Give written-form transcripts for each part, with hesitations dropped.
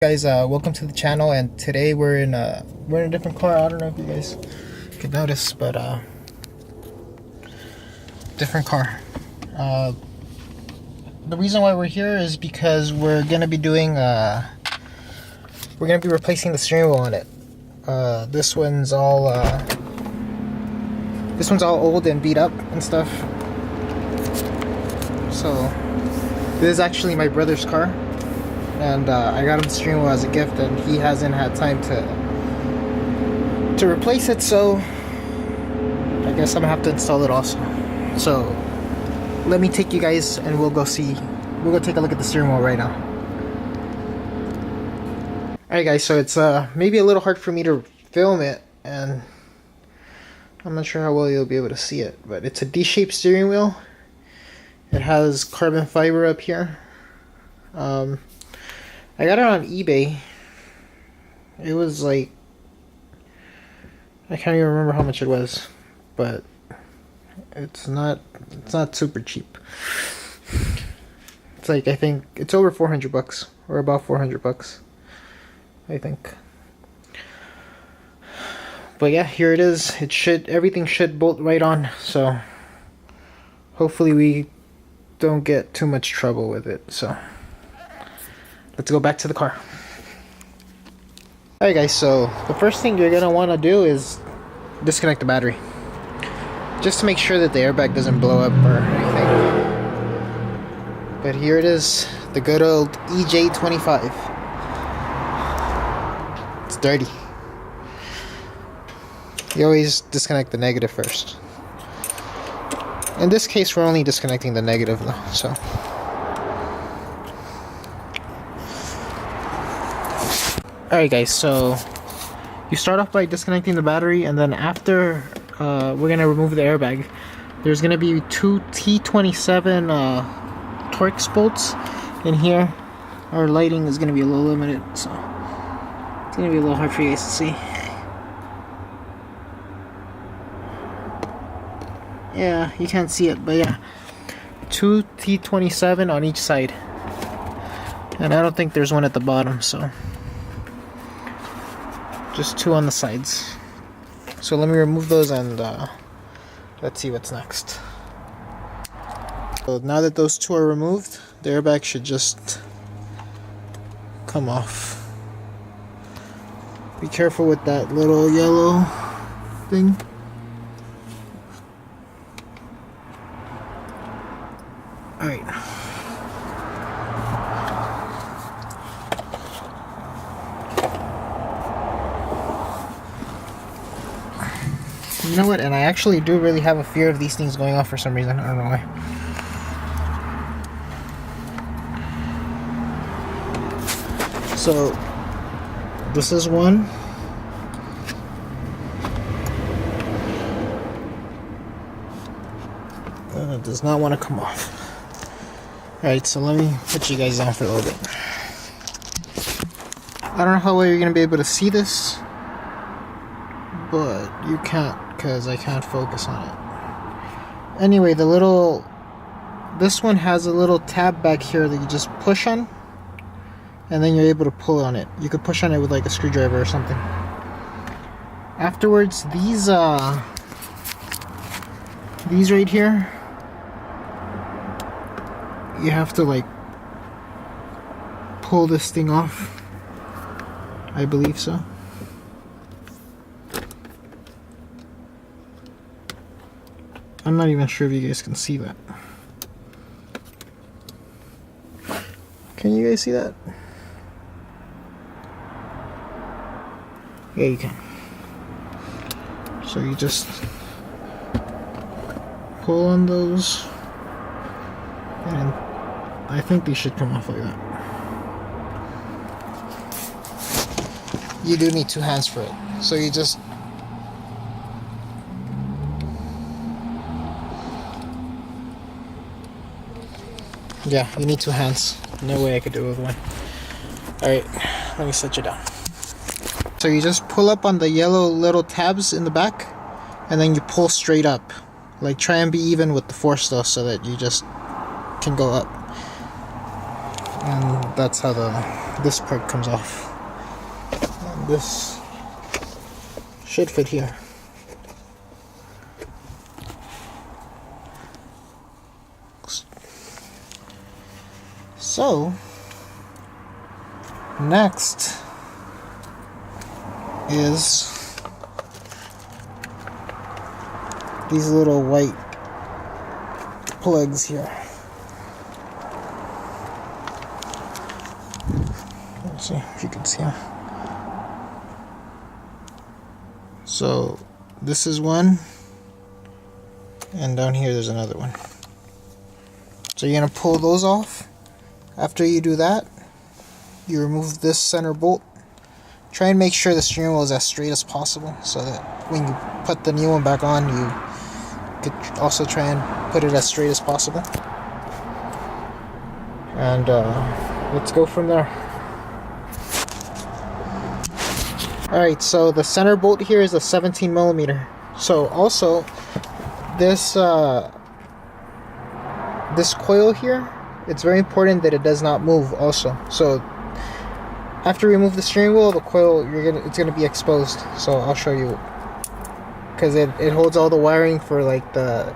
Guys, welcome to the channel, and today we're in a different car. I don't know if you guys can notice, but different car. The reason why we're here is because we're gonna be doing replacing the steering wheel on it. This one's all old and beat up and stuff. So this is actually my brother's car. And I got him the steering wheel as a gift, and he hasn't had time to replace it, so I guess I'm gonna have to install it also. So let me take you guys and we'll go take a look at the steering wheel right now. Alright guys, so it's maybe a little hard for me to film it, and I'm not sure how well you'll be able to see it, but it's a D-shaped steering wheel. It has carbon fiber up here. I got it on eBay. It was like, I can't even remember how much it was, but it's not super cheap. It's like, I think it's over 400 bucks, or about 400 bucks, I think. But yeah, here it is. Everything should bolt right on, so hopefully we don't get too much trouble with it. So let's go back to the car. Alright guys, so the first thing you're going to want to do is disconnect the battery. Just to make sure that the airbag doesn't blow up or anything. But here it is, the good old EJ25. It's dirty. You always disconnect the negative first. In this case, we're only disconnecting the negative though, so. Alright guys, so you start off by disconnecting the battery, and then after we're going to remove the airbag, there's going to be two T27 Torx bolts in here. Our lighting is going to be a little limited, so it's going to be a little hard for you guys to see. Yeah, you can't see it, but yeah, two T27 on each side, and I don't think there's one at the bottom, so just two on the sides. So let me remove those, and let's see what's next. So now that those two are removed, the airbag should just come off. Be careful with that little yellow thing. Alright. You know what, and I actually do really have a fear of these things going off for some reason. I don't know why. So this is one. And it does not want to come off. Alright, so let me put you guys down for a little bit. I don't know how well you're going to be able to see this, but you can't, because I can't focus on it. Anyway, this one has a little tab back here that you just push on, and then you're able to pull on it. You could push on it with like a screwdriver or something. Afterwards, these right here, you have to like pull this thing off. I believe so. I'm not even sure if you guys can see that. Can you guys see that? Yeah, you can. So you just pull on those, and I think they should come off like that. You do need two hands for it, so you just you need two hands. No way I could do it with one. Alright, let me set you down. So you just pull up on the yellow little tabs in the back, and then you pull straight up. Like, try and be even with the force though, so that you just can go up. and that's how this part comes off. And this should fit here. So next is these little white plugs here. Let's see if you can see them. So this is one, and down here there's another one. So you're gonna pull those off. After you do that, you remove this center bolt. Try and make sure the steering wheel is as straight as possible, so that when you put the new one back on, you could also try and put it as straight as possible. And let's go from there. Alright, so the center bolt here is a 17 millimeter. So also, this coil here, it's very important that it does not move also. So after you remove the steering wheel, the coil, it's gonna be exposed. So I'll show you, because it holds all the wiring for like the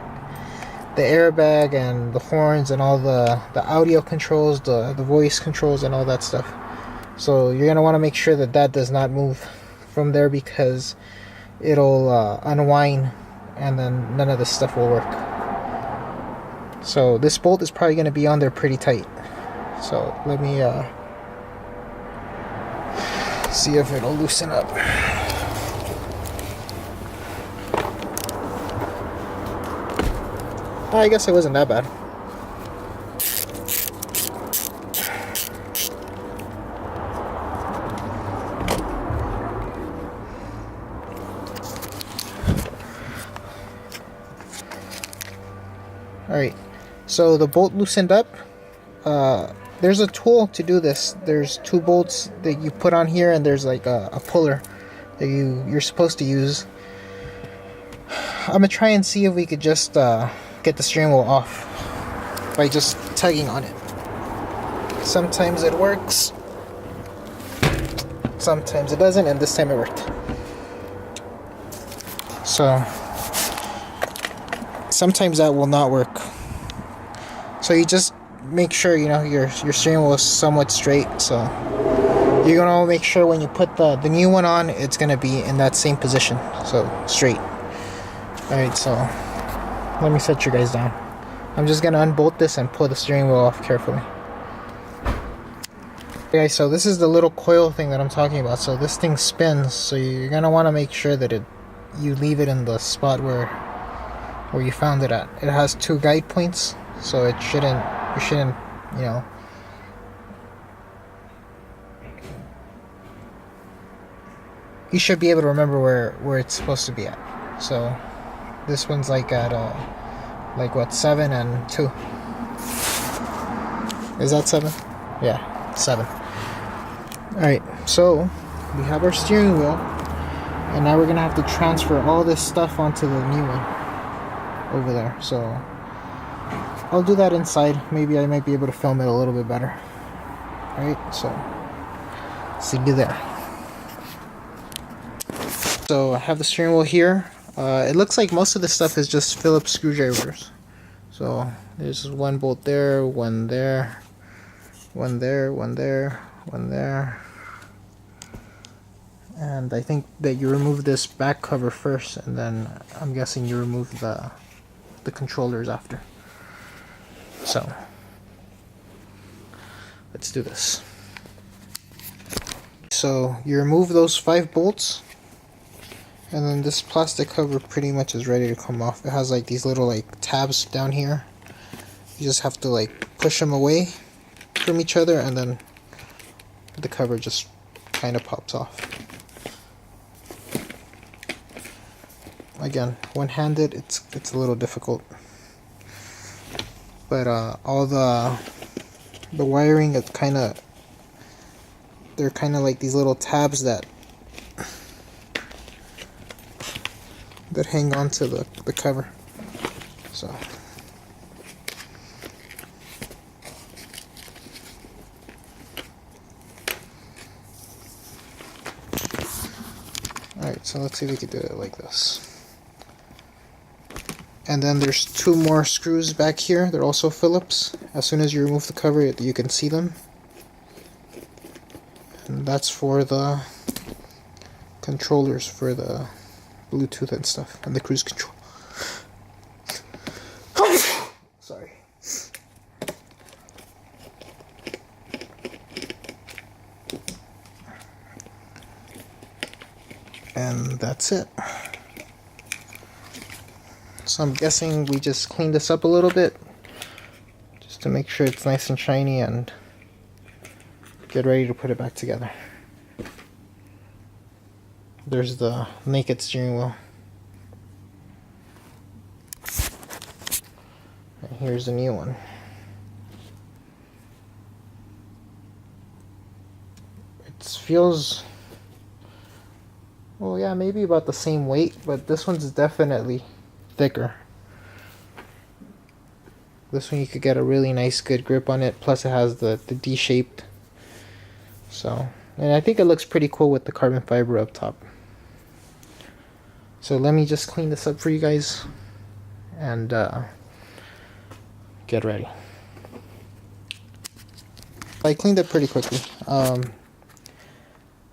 airbag and the horns and all the audio controls, the voice controls and all that stuff. So you're gonna want to make sure that does not move from there, because it'll unwind and then none of this stuff will work. So this bolt is probably going to be on there pretty tight. So let me see if it'll loosen up. I guess it wasn't that bad. Alright, so the bolt loosened up. There's a tool to do this. There's two bolts that you put on here, and there's like a puller that you're supposed to use. I'm gonna try and see if we could just get the steering wheel off by just tugging on it. Sometimes it works, sometimes it doesn't, and this time it worked. So sometimes that will not work. So you just make sure, you know, your steering wheel is somewhat straight. So you're gonna make sure when you put the new one on, it's gonna be in that same position, so straight. Alright, so let me set you guys down. I'm just gonna unbolt this and pull the steering wheel off carefully. Okay, guys, so this is the little coil thing that I'm talking about. So this thing spins, so you're gonna want to make sure that you leave it in the spot where you found it at. It has two guide points, so you shouldn't, you know, you should be able to remember where it's supposed to be at. So this one's like at like what, 7 and 2. Is that 7? Yeah, 7. Alright, so we have our steering wheel, and now we're gonna have to transfer all this stuff onto the new one over there. So I'll do that inside. Maybe I might be able to film it a little bit better. Alright, so see you there. So I have the steering wheel here. It looks like most of this stuff is just Phillips screwdrivers. So there's one bolt there, one there, one there, one there, one there. And I think that you remove this back cover first, and then I'm guessing you remove the controllers after. So let's do this. So you remove those 5 bolts, and then this plastic cover pretty much is ready to come off. It has like these little like tabs down here. You just have to like push them away from each other, and then the cover just kind of pops off. Again, one-handed, it's a little difficult, but all the wiring, they're kind of like these little tabs that hang on to the cover. So Alright, so let's see if we can do it like this. And then there's two more screws back here. They're also Phillips. As soon as you remove the cover, you can see them. And that's for the controllers for the Bluetooth and stuff, and the cruise control. Sorry. And that's it. So I'm guessing we just clean this up a little bit just to make sure it's nice and shiny and get ready to put it back together. There's the naked steering wheel. And here's the new one. It feels, well, yeah, maybe about the same weight, but this one's definitely thicker. This one you could get a really nice good grip on it, plus it has the D-shaped. So, and I think it looks pretty cool with the carbon fiber up top. So let me just clean this up for you guys and get ready. I cleaned it pretty quickly.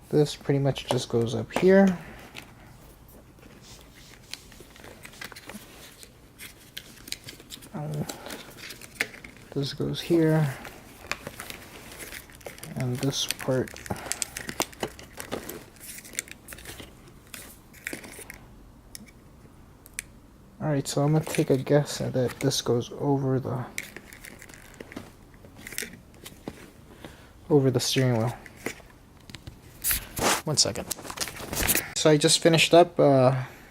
This pretty much just goes up here. This goes here, and this part alright, so I'm gonna take a guess that this goes over the steering wheel. 1 second. So I just finished up.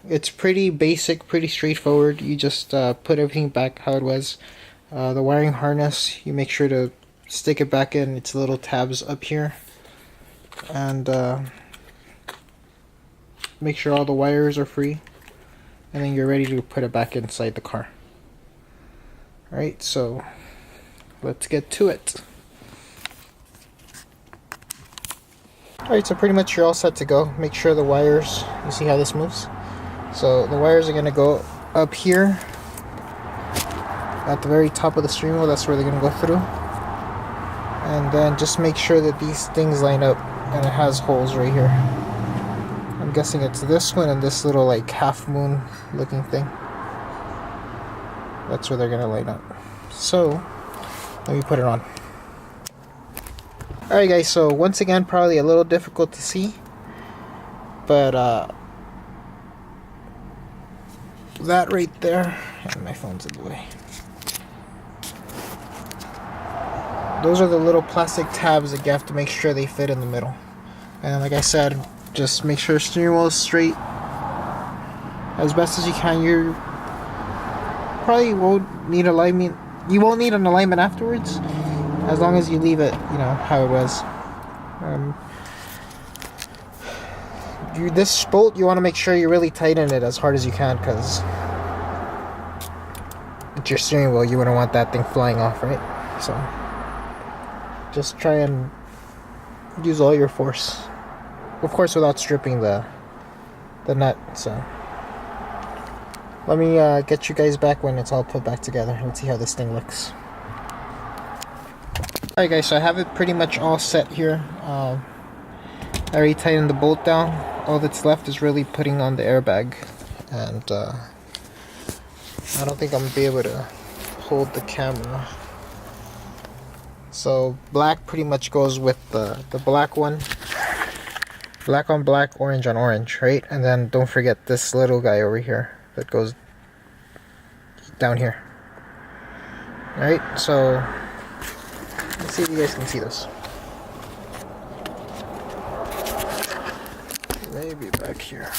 It's pretty basic, pretty straightforward. You just put everything back how it was. The wiring harness, you make sure to stick it back in its little tabs up here, and make sure all the wires are free, and then you're ready to put it back inside the car. Alright, so let's get to it. Alright, so pretty much you're all set to go. Make sure the wires, you see how this moves? So the wires are going to go up here at the very top of the steering wheel. That's where they're going to go through. And then just make sure that these things line up, and it has holes right here. I'm guessing it's this one and this little like half moon looking thing. That's where they're going to line up. So let me put it on. Alright guys, so once again, probably a little difficult to see, but that right there, and my phone's in the way. Those are the little plastic tabs that you have to make sure they fit in the middle. And like I said, just make sure the steering wheel is straight as best as you can. You probably won't need alignment. You won't need an alignment afterwards, as long as you leave it, you know, how it was. This bolt, you want to make sure you really tighten it as hard as you can, because it's your steering wheel. You wouldn't want that thing flying off, right? So just try and use all your force, of course, without stripping the nut. So let me get you guys back when it's all put back together. Let's see how this thing looks. Alright guys, so I have it pretty much all set here. I already tightened the bolt down. All that's left is really putting on the airbag, and I don't think I'm gonna be able to hold the camera. So black pretty much goes with the black one. Black on black, orange on orange, right? And then don't forget this little guy over here that goes down here. Alright, so let's see if you guys can see this. Maybe back here.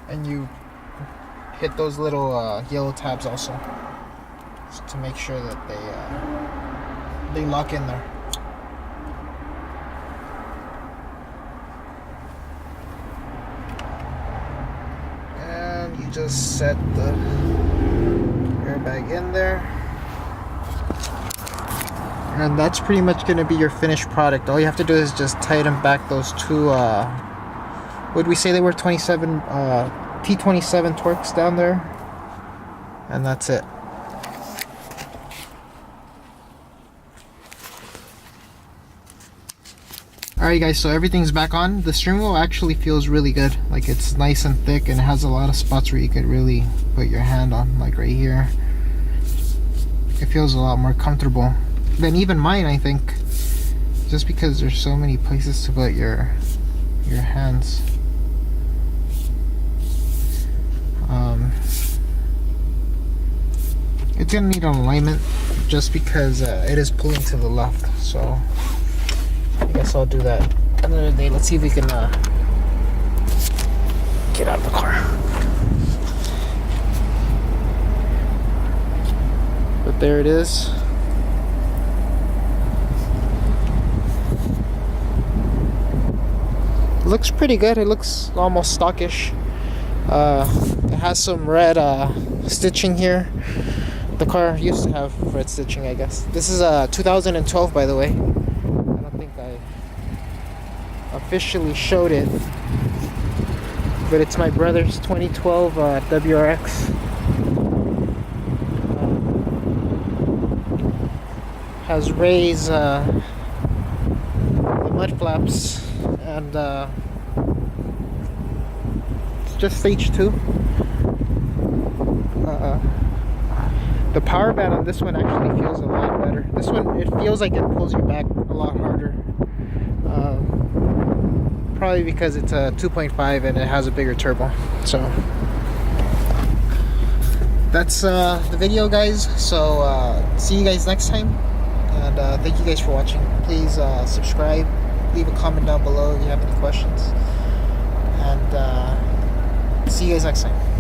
And you hit those little yellow tabs also, just to make sure that they lock in there. just set the airbag in there, and that's pretty much going to be your finished product. All you have to do is just tighten back those two would we say they were 27 T27 Torx down there, and that's it. Alright guys, so everything's back on. The steering wheel actually feels really good. Like, it's nice and thick, and it has a lot of spots where you could really put your hand on, like right here. It feels a lot more comfortable than even mine, I think, just because there's so many places to put your hands. It's gonna need an alignment just because it is pulling to the left, so I guess I'll do that another day. Let's see if we can get out of the car. But there it is. It looks pretty good. It looks almost stockish. It has some red stitching here. The car used to have red stitching, I guess. This is 2012, by the way. I don't think I officially showed it, but it's my brother's 2012 WRX. Has raised the mud flaps, and it's just stage 2. The power band on this one actually feels a lot better. This one, it feels like it pulls you back a lot harder. Probably because it's a 2.5 and it has a bigger turbo. So that's the video, guys. So see you guys next time, and thank you guys for watching. Please subscribe, leave a comment down below if you have any questions, and see you guys next time.